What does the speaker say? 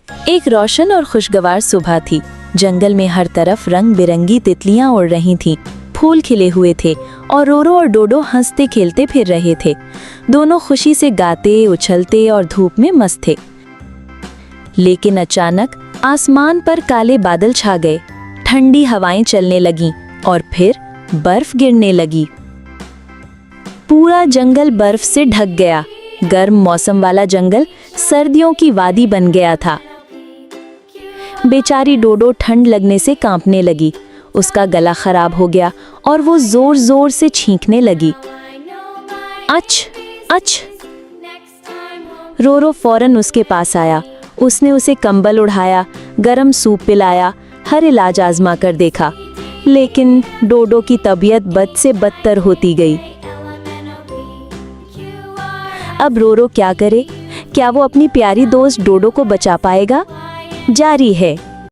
एक रोशन और खुशगवार सुबह थी। जंगल में हर तरफ रंग बिरंगी तितलियां उड़ रही थीं, फूल खिले हुए थे और रोरो और डोडो हंसते खेलते फिर रहे थे। दोनों खुशी से गाते, उछलते और धूप में मस्त थे। लेकिन अचानक आसमान पर काले बादल छा गए, ठंडी हवाएं चलने लगीं और फिर बर्फ गिरने लगी। पूरा जंगल बर्फ से ढक गया। गर्म मौसम वाला जंगल सर्दियों की वादी बन गया था। बेचारी डोडो ठंड लगने से कांपने लगी। उसका गला खराब हो गया और वो जोर जोर से छींकने लगी। अच अच। रोरो फौरन उसके पास आया। उसने उसे कंबल उढ़ाया, गरम सूप पिलाया, हर इलाज आजमा कर देखा, लेकिन डोडो की तबीयत बद से बदतर होती गई। अब रोरो क्या करे? क्या वो अपनी प्यारी दोस्त डोडो को बचा पाएगा? जारी है।